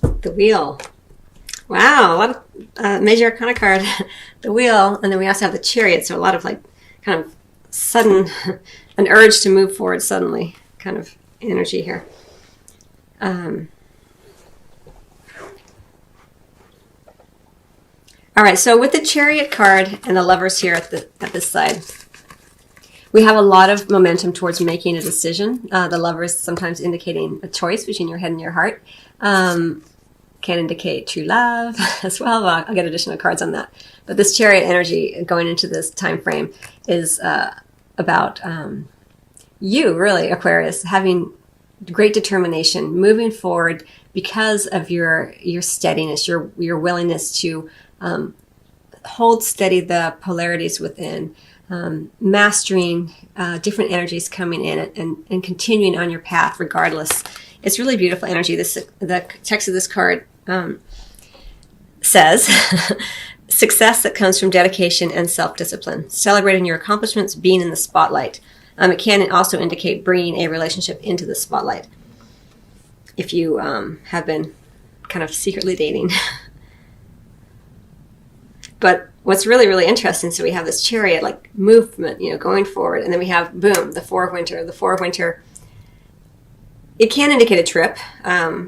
The Wheel. Wow, a lot of major arcana card. The Wheel, and then we also have the Chariot, so a lot of like kind of sudden, an urge to move forward suddenly kind of energy here. All right, so with the Chariot card and the Lovers here at this side, we have a lot of momentum towards making a decision. The Lovers sometimes indicating a choice between your head and your heart. Can indicate true love as well. I'll get additional cards on that. But this Chariot energy going into this time frame is about you, really, Aquarius, having great determination, moving forward because of your steadiness, your willingness to hold steady the polarities within, mastering different energies coming in and continuing on your path regardless. It's really beautiful energy. The text of this card says, success that comes from dedication and self-discipline, celebrating your accomplishments, being in the spotlight. It can also indicate bringing a relationship into the spotlight if you have been kind of secretly dating. But what's really, really interesting, so we have this Chariot, like movement, going forward. And then we have, boom, the Four of Winter. The Four of Winter, it can indicate a trip.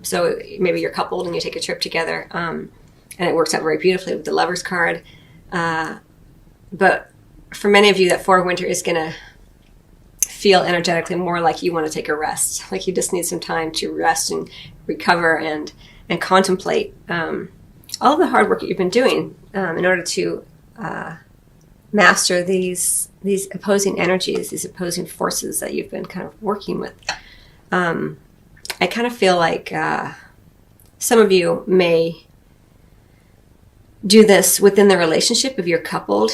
So maybe you're coupled and you take a trip together. And it works out very beautifully with the Lovers card. But for many of you, that Four of Winter is going to feel energetically more like you want to take a rest. Like you just need some time to rest and recover and contemplate all of the hard work that you've been doing in order to master these opposing energies, these opposing forces that you've been kind of working with. I kind of feel like some of you may do this within the relationship if you're coupled,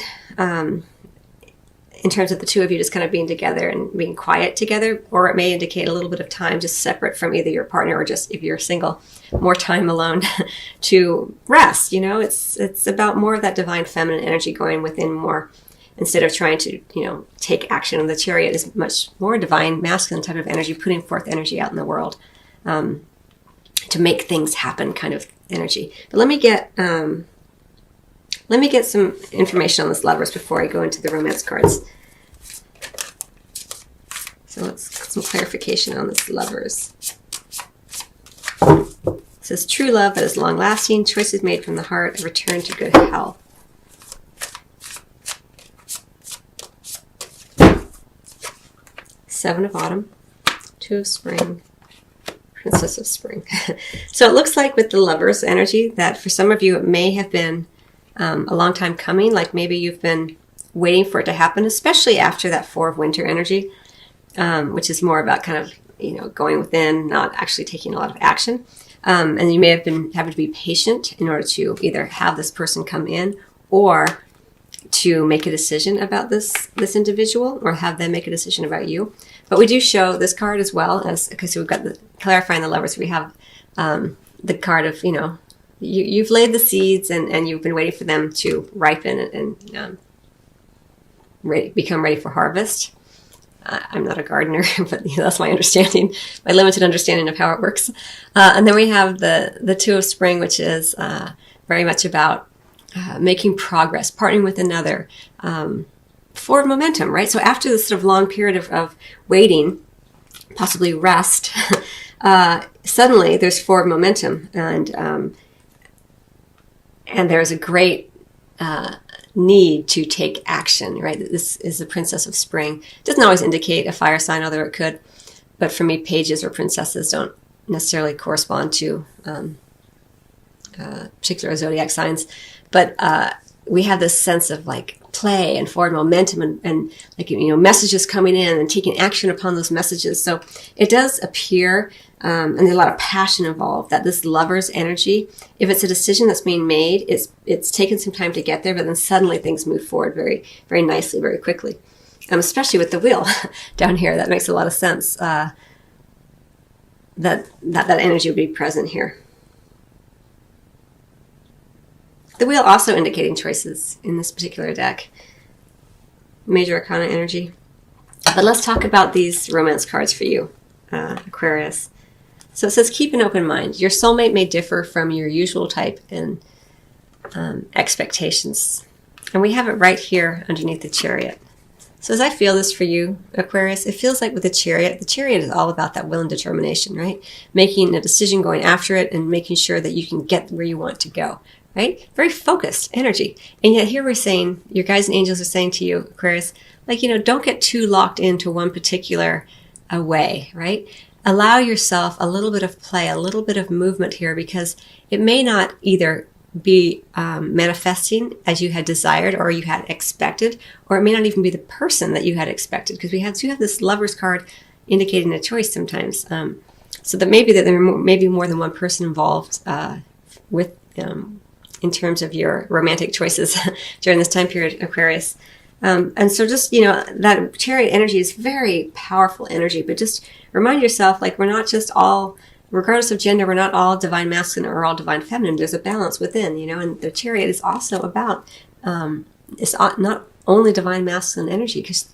in terms of the two of you just kind of being together and being quiet together, or it may indicate a little bit of time just separate from either your partner or just, if you're single, more time alone to rest. It's about more of that divine feminine energy going within more, instead of trying to, take action. And the Chariot is much more divine, masculine type of energy, putting forth energy out in the world to make things happen kind of energy. But let me get some information on this Lovers before I go into the romance cards. So let's get some clarification on this Lovers. It says, true love that is long-lasting, choices made from the heart, a return to good health. Seven of Autumn, Two of Spring, Princess of Spring. So it looks like with the Lovers energy that for some of you it may have been a long time coming, like maybe you've been waiting for it to happen, especially after that Four of Winter energy, which is more about kind of, going within, not actually taking a lot of action. And you may have been having to be patient in order to either have this person come in or to make a decision about this individual, or have them make a decision about you. But we do show this card as well as, okay, so we've got the clarifying the Lovers. We have the card of, you've laid the seeds and you've been waiting for them to ripen and become ready for harvest. I'm not a gardener, but that's my understanding, my limited understanding of how it works. And then we have the Two of Spring, which is very much about making progress, partnering with another, forward momentum, right? So after this sort of long period of waiting, possibly rest, suddenly there's forward momentum, and there's a great need to take action, right? This is the Princess of Spring. It doesn't always indicate a fire sign, although it could. But for me, pages or princesses don't necessarily correspond to particular zodiac signs. But we have this sense of like play and forward momentum and like, messages coming in and taking action upon those messages. So it does appear, and there's a lot of passion involved, that this Lover's energy, if it's a decision that's being made, it's taken some time to get there, but then suddenly things move forward very, very nicely, very quickly. Especially with the Wheel down here, that makes a lot of sense. That energy would be present here. The Wheel also indicating choices in this particular deck. Major Arcana energy. But let's talk about these romance cards for you, Aquarius. So it says keep an open mind. Your soulmate may differ from your usual type in expectations. And we have it right here underneath the Chariot. So as I feel this for you, Aquarius, it feels like with the Chariot is all about that will and determination, right? Making a decision, going after it, and making sure that you can get where you want to go, right? Very focused energy. And yet here we're saying, your guides and angels are saying to you, Aquarius, like, don't get too locked into one particular way, right? Allow yourself a little bit of play, a little bit of movement here, because it may not either be manifesting as you had desired or you had expected, or it may not even be the person that you had expected, because we have this Lover's card indicating a choice sometimes. So that maybe there may be more than one person involved with in terms of your romantic choices during this time period, Aquarius. And so just, that Chariot energy is very powerful energy, but just remind yourself, like, we're not just all, regardless of gender, we're not all divine masculine or all divine feminine. There's a balance within, and the Chariot is also about, it's not only divine masculine energy, because,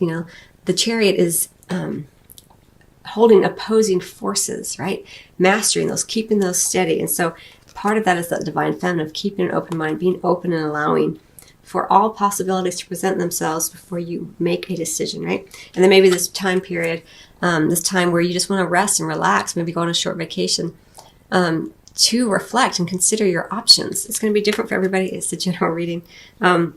the Chariot is holding opposing forces, right? Mastering those, keeping those steady. And so part of that is that divine feminine of keeping an open mind, being open and allowing for all possibilities to present themselves before you make a decision, right? And then maybe this time period, this time where you just want to rest and relax, maybe go on a short vacation, to reflect and consider your options. It's going to be different for everybody. It's a general reading. But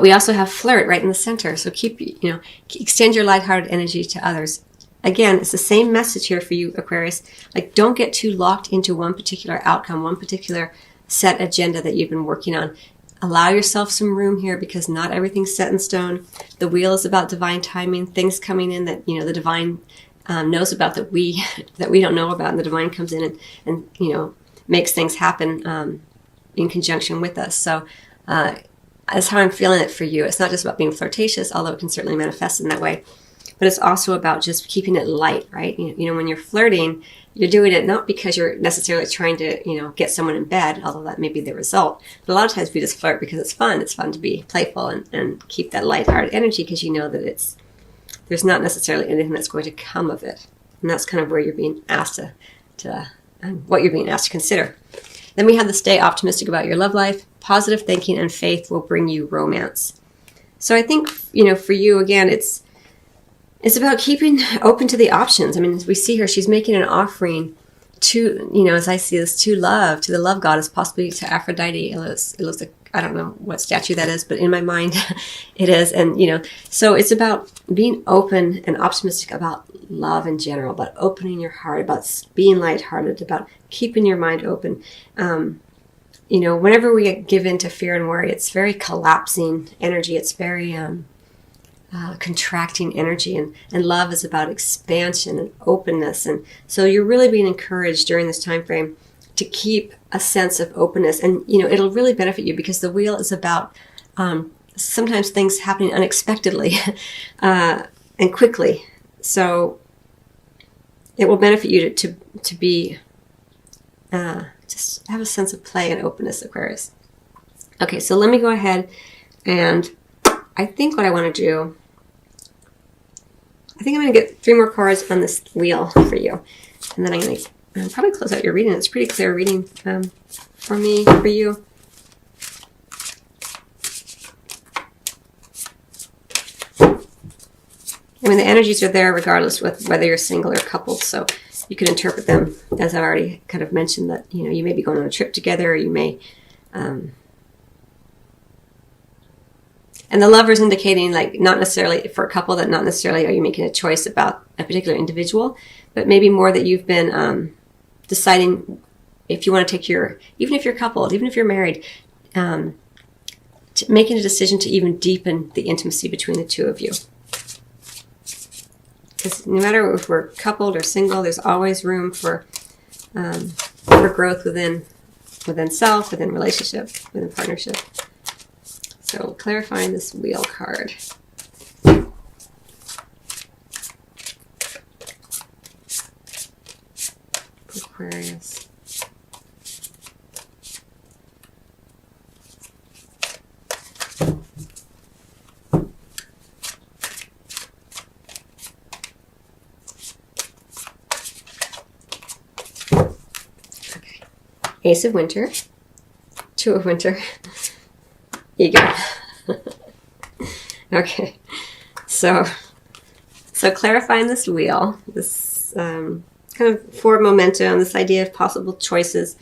we also have flirt right in the center. So extend your lighthearted energy to others. Again, it's the same message here for you, Aquarius. Like, don't get too locked into one particular outcome, one particular set agenda that you've been working on. Allow yourself some room here, because not everything's set in stone. The wheel is about divine timing, things coming in that, the divine knows about that we don't know about, and the divine comes in and makes things happen in conjunction with us. So that's how I'm feeling it for you. It's not just about being flirtatious, although it can certainly manifest in that way, but it's also about just keeping it light, right? When you're flirting, you're doing it not because you're necessarily trying to, get someone in bed, although that may be the result. But a lot of times we just flirt because it's fun. It's fun to be playful and keep that lighthearted energy, because you know that there's not necessarily anything that's going to come of it. And that's kind of where you're being asked what you're being asked to consider. Then we have the stay optimistic about your love life. Positive thinking and faith will bring you romance. So I think, for you, again, it's about keeping open to the options. I mean, as we see here, she's making an offering to, as I see this, to love, to the love goddess, possibly to Aphrodite. It looks like, I don't know what statue that is, but in my mind it is. And, so it's about being open and optimistic about love in general, about opening your heart, about being lighthearted, about keeping your mind open. Whenever we give in to fear and worry, it's very collapsing energy. It's very contracting energy, and love is about expansion and openness. And so you're really being encouraged during this time frame to keep a sense of openness, and it'll really benefit you, because the wheel is about sometimes things happening unexpectedly and quickly. So it will benefit you to be just have a sense of play and openness, Aquarius. Okay, so let me go ahead, and I think what I want to do, I think I'm going to get 3 more cards on this wheel for you. And then I'm going to probably close out your reading. It's a pretty clear reading for me, for you. I mean, the energies are there regardless with whether you're single or coupled. So you can interpret them, as I've already kind of mentioned, that, you may be going on a trip together, or you may... And the Lover's indicating, like, not necessarily for a couple, that not necessarily are you making a choice about a particular individual, but maybe more that you've been deciding if you want to take even if you're coupled, even if you're married, making a decision to even deepen the intimacy between the two of you. Because no matter if we're coupled or single, there's always room for growth within self, within relationship, within partnership. So clarifying this wheel card. Aquarius. Ace of Winter, Two of Winter, Ego. Okay, so clarifying this wheel, this kind of forward momentum, this idea of possible choices.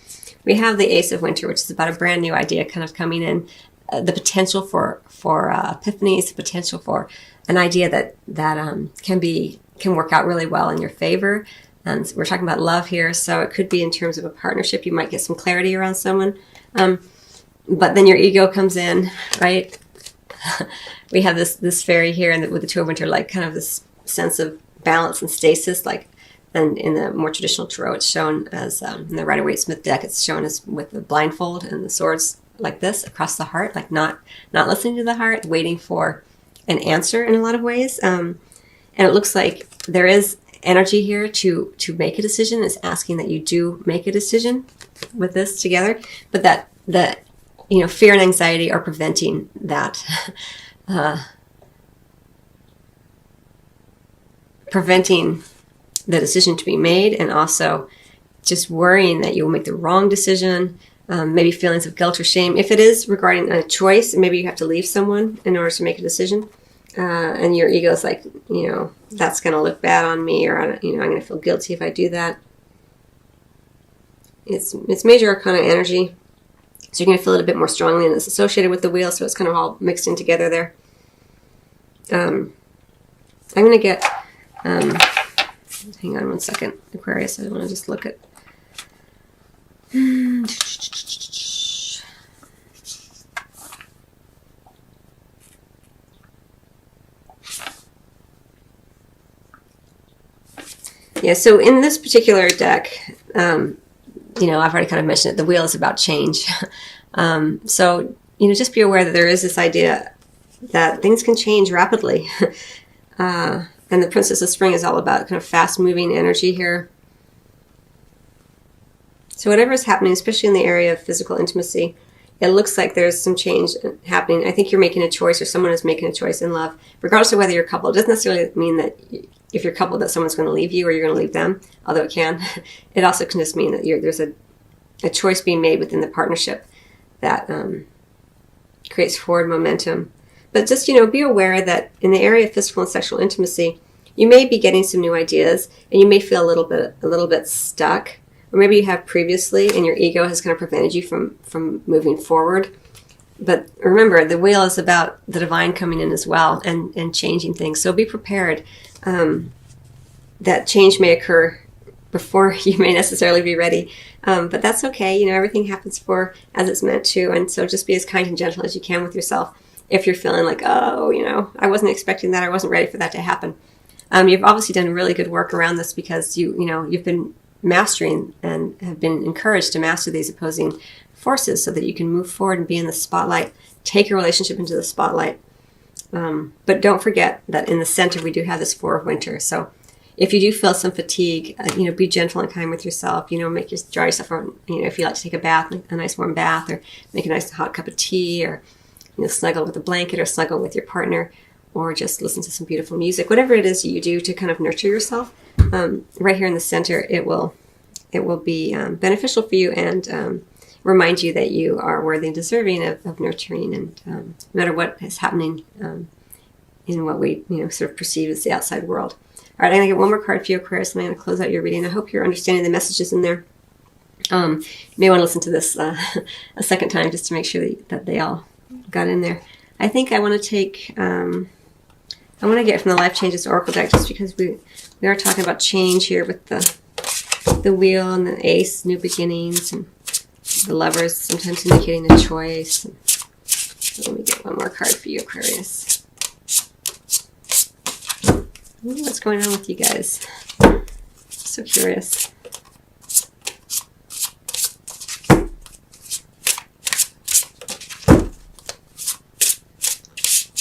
We have the Ace of Winter, which is about a brand new idea kind of coming in, the potential for epiphanies, the potential for an idea that can work out really well in your favor. And we're talking about love here, so it could be in terms of a partnership. You might get some clarity around someone, but then your ego comes in, right? We have this fairy here, and with the Two of Winter, like kind of this sense of balance and stasis, like. And in the more traditional tarot, it's shown as, in the Rider-Waite-Smith deck, it's shown as with the blindfold and the swords like this across the heart, like not listening to the heart, waiting for an answer in a lot of ways. And it looks like there is energy here to make a decision. It's asking that you do make a decision with this together, but that fear and anxiety are preventing that, preventing the decision to be made, and also just worrying that you will make the wrong decision, maybe feelings of guilt or shame. If it is regarding a choice, maybe you have to leave someone in order to make a decision, and your ego is like, that's going to look bad on me, or I'm going to feel guilty if I do that. It's major arcana energy, so you're going to feel it a bit more strongly, and it's associated with the wheel, so it's kind of all mixed in together there. I'm going to get... hang on one second, Aquarius. I want to just look at... Yeah, so in this particular deck, I've already kind of mentioned it. The wheel is about change. So, just be aware that there is this idea that things can change rapidly. And the Princess of Spring is all about kind of fast-moving energy here. So whatever is happening, especially in the area of physical intimacy, it looks like there's some change happening. I think you're making a choice, or someone is making a choice in love. Regardless of whether you're coupled, it doesn't necessarily mean that if you're coupled that someone's going to leave you or you're going to leave them, although it can. It also can just mean that there's a choice being made within the partnership that creates forward momentum. But just, be aware that in the area of physical and sexual intimacy, you may be getting some new ideas, and you may feel a little bit stuck, or maybe you have previously, and your ego has kind of prevented you from moving forward. But remember, the wheel is about the divine coming in as well and changing things. So be prepared that change may occur before you may necessarily be ready. But that's okay. Everything happens as it's meant to, and so just be as kind and gentle as you can with yourself. If you're feeling like, I wasn't expecting that, I wasn't ready for that to happen. You've obviously done really good work around this, because you've been mastering and have been encouraged to master these opposing forces so that you can move forward and be in the spotlight, take your relationship into the spotlight. But don't forget that in the center, we do have this Four of Winter. So if you do feel some fatigue, be gentle and kind with yourself. Dry yourself on, if you like to take a bath, a nice warm bath, or make a nice hot cup of tea, or snuggle with a blanket, or snuggle with your partner, or just listen to some beautiful music. Whatever it is you do to kind of nurture yourself, right here in the center, it will be beneficial for you, and remind you that you are worthy and deserving of nurturing, and no matter what is happening in what we sort of perceive as the outside world. All right, I'm going to get one more card for you, Aquarius, and I'm going to close out your reading. I hope you're understanding the messages in there. You may want to listen to this a second time just to make sure that they all got in there. I think I want to take, I want to get from the Life Changes Oracle deck, just because we are talking about change here with the wheel and the ace, new beginnings, and the Lovers sometimes indicating a choice. So let me get one more card for you, Aquarius. I wonder what's going on with you guys. So curious.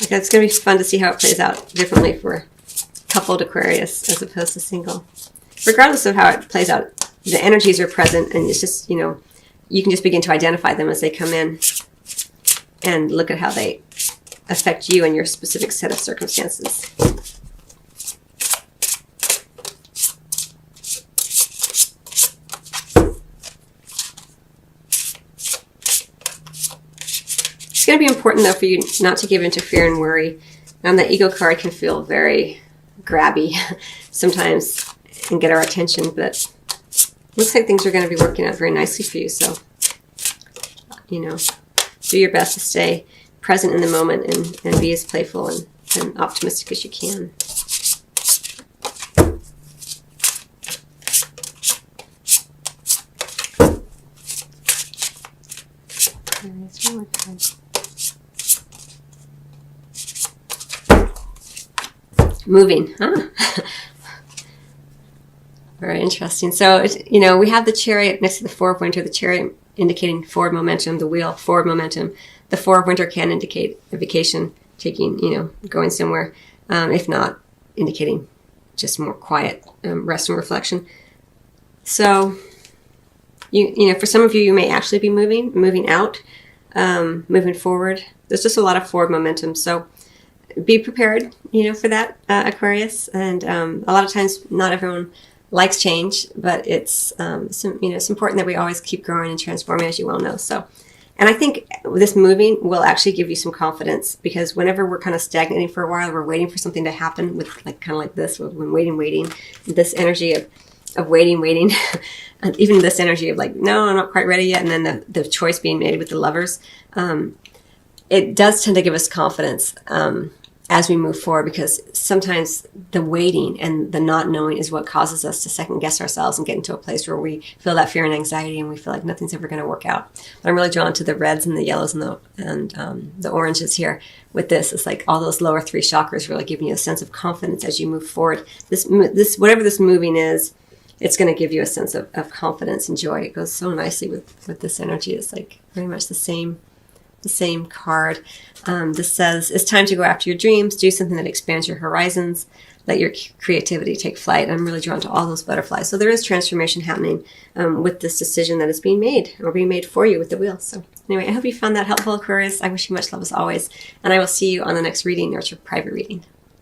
Okay, it's going to be fun to see how it plays out differently for coupled Aquarius as opposed to single. Regardless of how it plays out, the energies are present, and it's just, you can just begin to identify them as they come in and look at how they affect you and your specific set of circumstances. going to be important, though, for you not to give in to fear and worry. The ego card can feel very grabby sometimes and get our attention, but looks like things are going to be working out very nicely for you. So, you know, do your best to stay present in the moment and be as playful and optimistic as you can. Moving, huh? Very interesting. So, you know, we have the Chariot next to the Four of Winter, the Chariot indicating forward momentum, the Wheel, forward momentum. The Four of Winter can indicate a vacation, taking, you know, going somewhere, if not indicating just more quiet rest and reflection. So, you know, for some of you, you may actually be moving out, moving forward. There's just a lot of forward momentum. So be prepared, you know, for that, Aquarius. And a lot of times, not everyone likes change, but it's, you know, it's important that we always keep growing and transforming, as you well know. So, and I think this moving will actually give you some confidence, because whenever we're kind of stagnating for a while, we're waiting for something to happen with like kind of like this, when waiting, this energy of waiting, and even this energy of like, no, I'm not quite ready yet. And then the choice being made with the Lovers, it does tend to give us confidence as we move forward, because sometimes the waiting and the not knowing is what causes us to second guess ourselves and get into a place where we feel that fear and anxiety and we feel like nothing's ever going to work out. But I'm really drawn to the reds and the yellows and the oranges here with this. It's like all those lower three chakras really giving you a sense of confidence as you move forward. This whatever this moving is, it's going to give you a sense of confidence and joy. It goes so nicely with this energy. It's like very much the same card. This says, it's time to go after your dreams, do something that expands your horizons, let your creativity take flight. I'm really drawn to all those butterflies. So there is transformation happening with this decision that is being made, or being made for you with the Wheel. So anyway, I hope you found that helpful, Aquarius. I wish you much love as always, and I will see you on the next reading or your private reading.